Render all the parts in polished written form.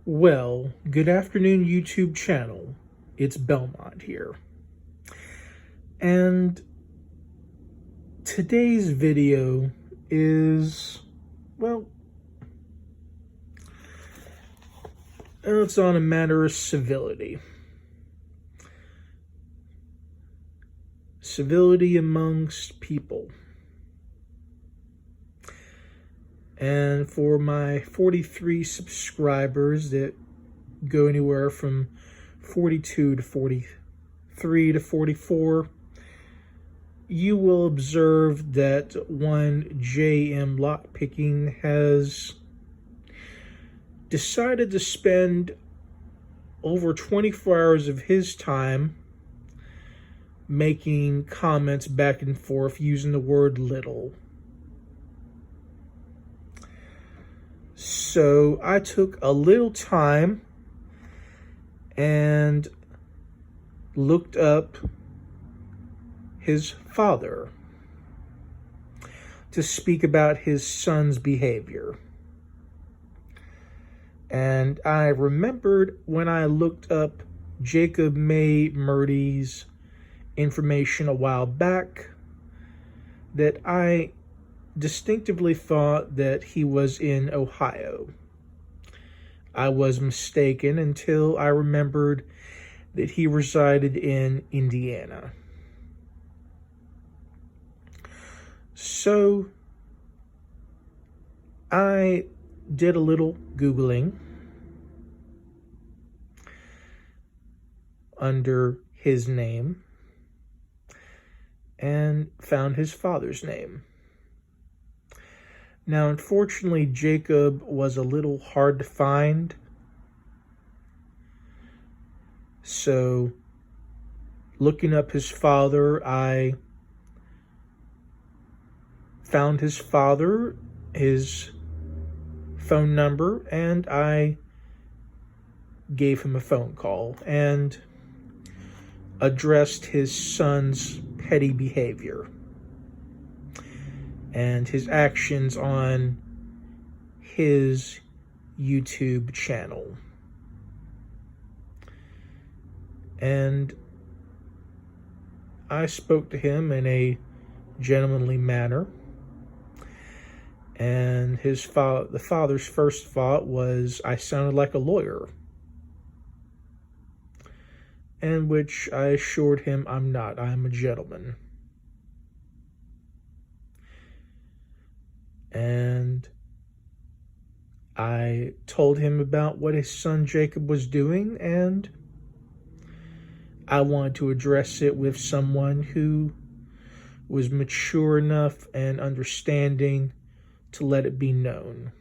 Well, good afternoon, YouTube channel. It's Belmont here. And today's video is, well, it's on a matter of civility. Civility amongst people. And for my 43 subscribers that go anywhere from 42 to 43 to 44, you will observe that one JM Lockpicking has decided to spend over 24 hours of his time making comments back and forth using the word little. So I took a little time and looked up his father to speak about his son's behavior. And I remembered when I looked up Jacob May Murdy's information a while back that I distinctively thought that he was in Ohio. I was mistaken until I remembered that he resided in Indiana. So I did a little Googling under his name and found his father's name. Now, unfortunately, Jacob was a little hard to find. So, looking up his father, I found his father, his phone number, and I gave him a phone call and addressed his son's petty behavior and his actions on his YouTube channel. And I spoke to him in a gentlemanly manner. And the father's first thought was I sounded like a lawyer. And which I assured him I'm not. I'm a gentleman. And I told him about what his son Jacob was doing, and I wanted to address it with someone who was mature enough and understanding to let it be known.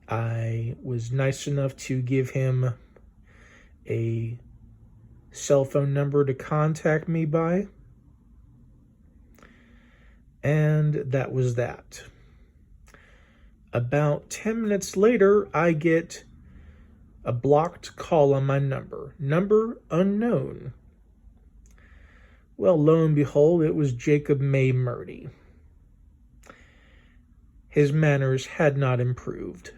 I was nice enough to give him a cell phone number to contact me by. And that was that. About 10 minutes later, I get a blocked call on my number. Number unknown. Well, lo and behold, it was Jacob May Murdy. His manners had not improved.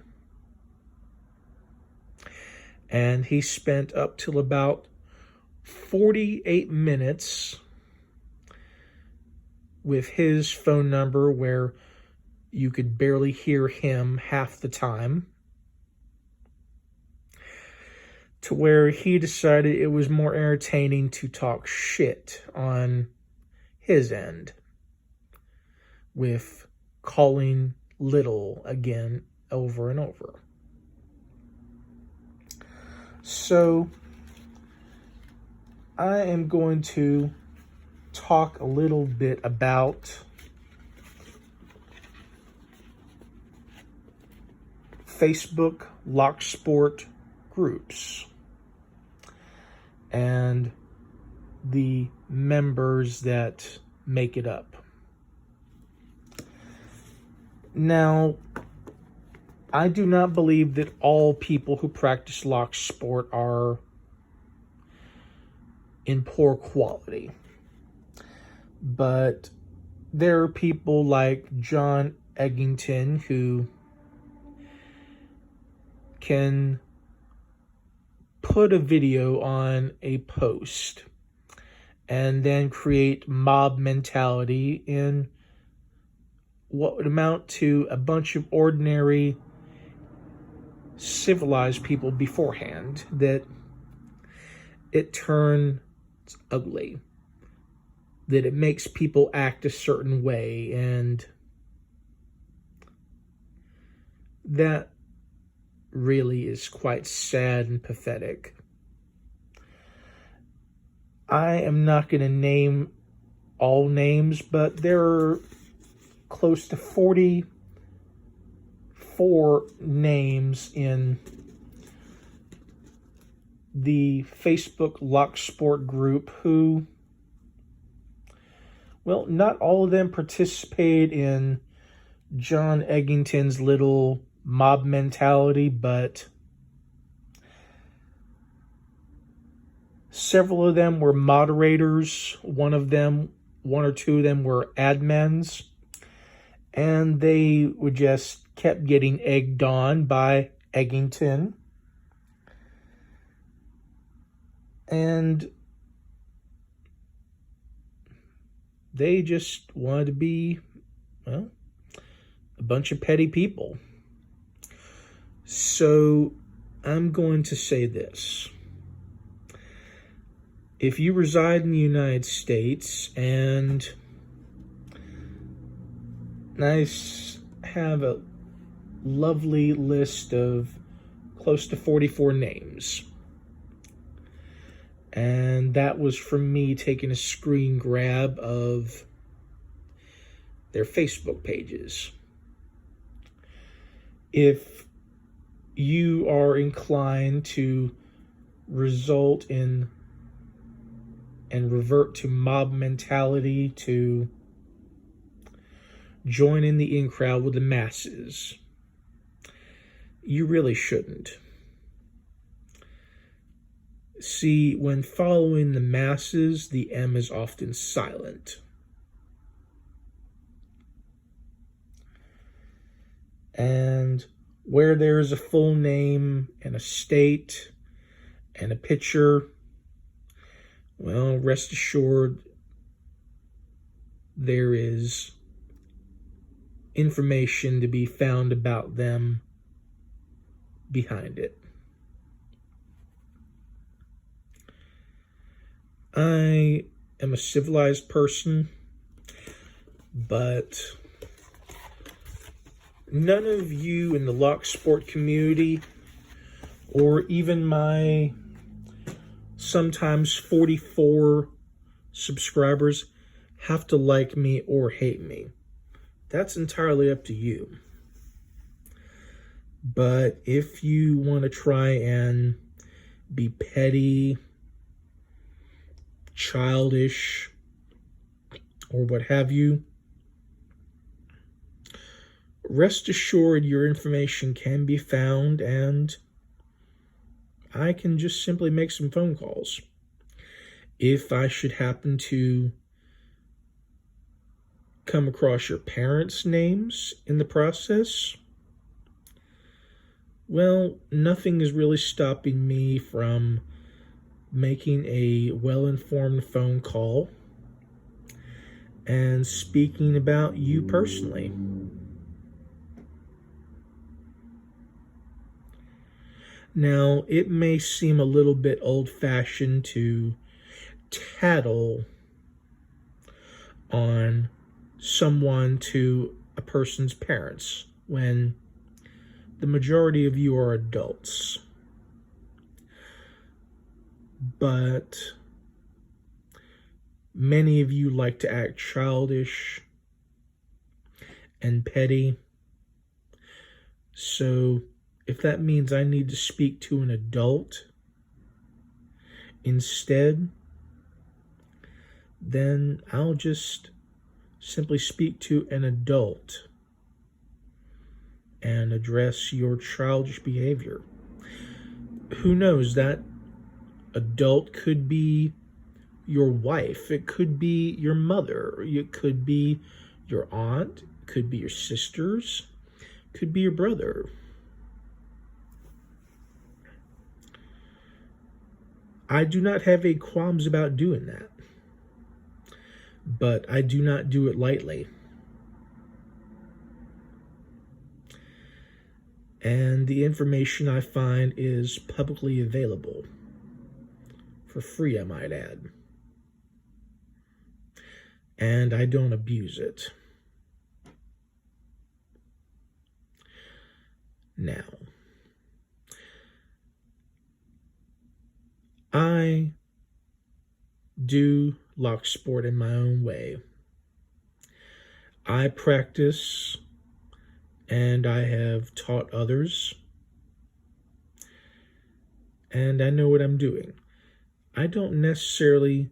And he spent up till about 48 minutes with his phone number where you could barely hear him half the time, to where he decided it was more entertaining to talk shit on his end with calling little again over and over. So I am going to talk a little bit about Facebook locksport groups and the members that make it up. Now, I do not believe that all people who practice locksport are in poor quality. But there are people like John Eggington who can put a video on a post and then create mob mentality in what would amount to a bunch of ordinary civilized people beforehand, that it turns ugly, that it makes people act a certain way, and that really is quite sad and pathetic. I am not going to name all names, but there are close to 44 names in the Facebook Locksport group who, well, not all of them participate in John Eggington's little mob mentality, but several of them were moderators. One or two of them were admins, and they would just kept getting egged on by Eggington. And they just wanted to be, well, a bunch of petty people. So I'm going to say this. If you reside in the United States and I have a lovely list of close to 44 names, and that was from me taking a screen grab of their Facebook pages. If you are inclined to result in and revert to mob mentality, to join in the in crowd with the masses, you really shouldn't. See, when following the masses, the M is often silent. And where there is a full name and a state and a picture, well, rest assured, there is information to be found about them behind it. I am a civilized person, but none of you in the locksport community, or even my sometimes 44 subscribers, have to like me or hate me. That's entirely up to you. But if you want to try and be petty, childish, or what have you, rest assured your information can be found, and I can just simply make some phone calls. If I should happen to come across your parents' names in the process, well, nothing is really stopping me from making a well-informed phone call and speaking about you personally. Now, it may seem a little bit old-fashioned to tattle on someone to a person's parents when the majority of you are adults. But many of you like to act childish and petty. So if that means I need to speak to an adult instead, then I'll just simply speak to an adult and address your childish behavior. Who knows, that adult could be your wife, it could be your mother, it could be your aunt, it could be your sisters, it could be your brother. I do not have any qualms about doing that, but I do not do it lightly. And the information I find is publicly available, for free, I might add. And I don't abuse it. Now, I do lock sport in my own way. I practice and I have taught others, and I know what I'm doing. I don't necessarily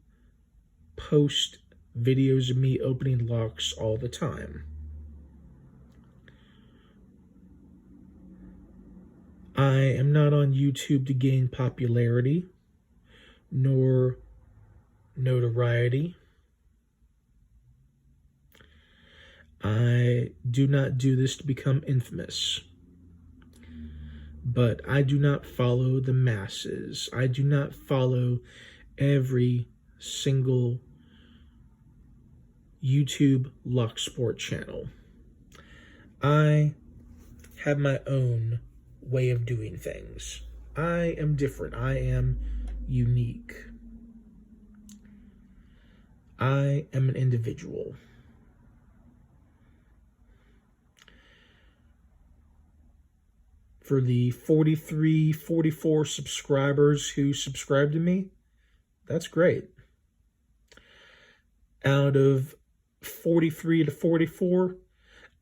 post videos of me opening locks all the time. I am not on YouTube to gain popularity nor notoriety. I do not do this to become infamous. But I do not follow the masses. I do not follow every single YouTube lock sport channel. I have my own way of doing things. I am different. I am unique. I am an individual. For the 43, 44 subscribers who subscribe to me, that's great. Out of 43 to 44,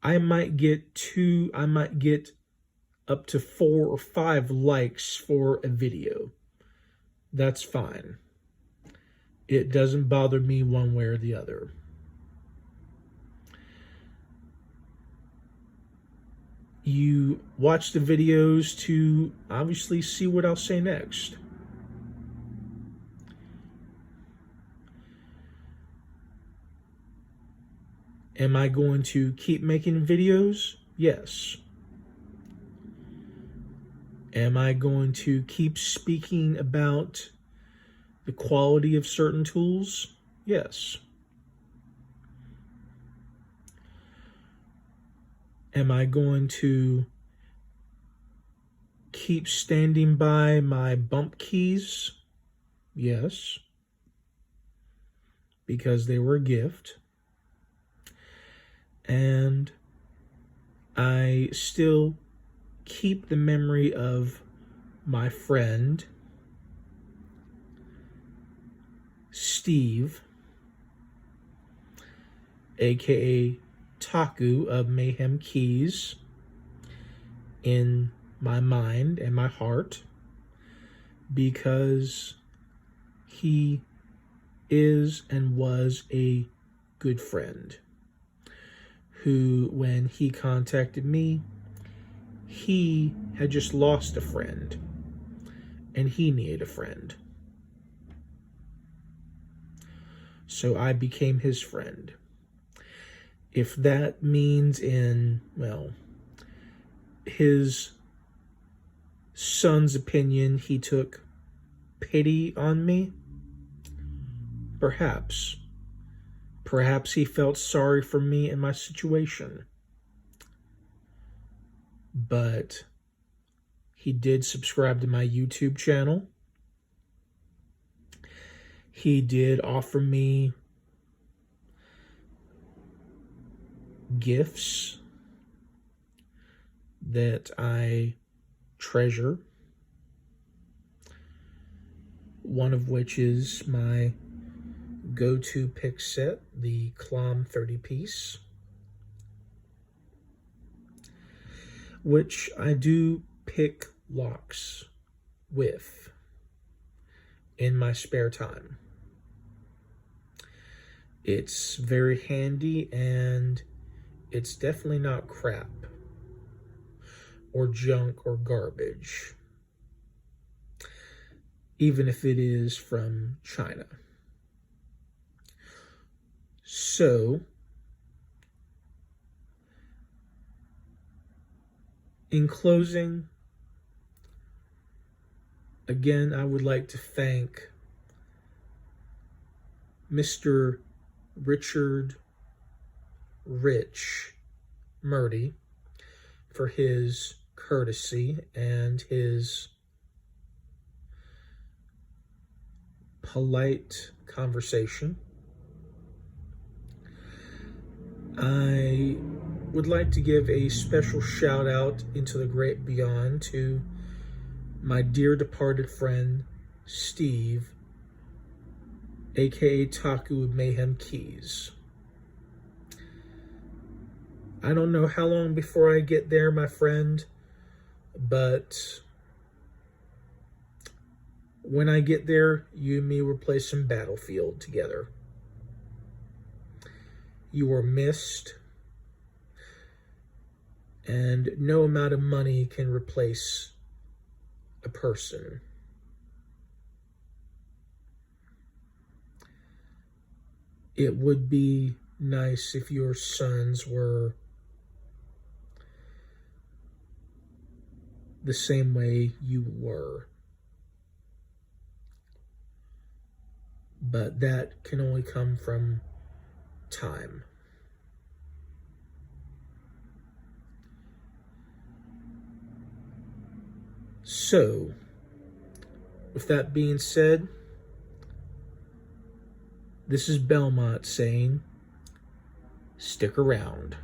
I might get up to 4 or 5 likes for a video. That's fine. It doesn't bother me one way or the other. You watch the videos to obviously see what I'll say next. Am I going to keep making videos? Yes. Am I going to keep speaking about the quality of certain tools? Yes. Am I going to keep standing by my bump keys? Yes. Because they were a gift. And I still keep the memory of my friend, Steve, aka Taku of Mayhem Keys, in my mind and my heart, because he is and was a good friend who, when he contacted me, he had just lost a friend and he needed a friend. So I became his friend. If that means in, well, his son's opinion, he took pity on me, perhaps. Perhaps he felt sorry for me and my situation. But he did subscribe to my YouTube channel. He did offer me gifts that I treasure, one of which is my go-to pick set, the Clom 30-piece, which I do pick locks with in my spare time. It's very handy, and it's definitely not crap or junk or garbage, even if it is from China. So, in closing, again, I would like to thank Mr. Richard Rich Murdy for his courtesy and his polite conversation. I would like to give a special shout out into the great beyond to my dear departed friend, Steve, aka Taku of Mayhem Keys. I don't know how long before I get there, my friend, but when I get there, you and me will play some Battlefield together. You are missed, and no amount of money can replace a person. It would be nice if your sons were the same way you were. But that can only come from time. So, with that being said, this is Belmont saying, stick around.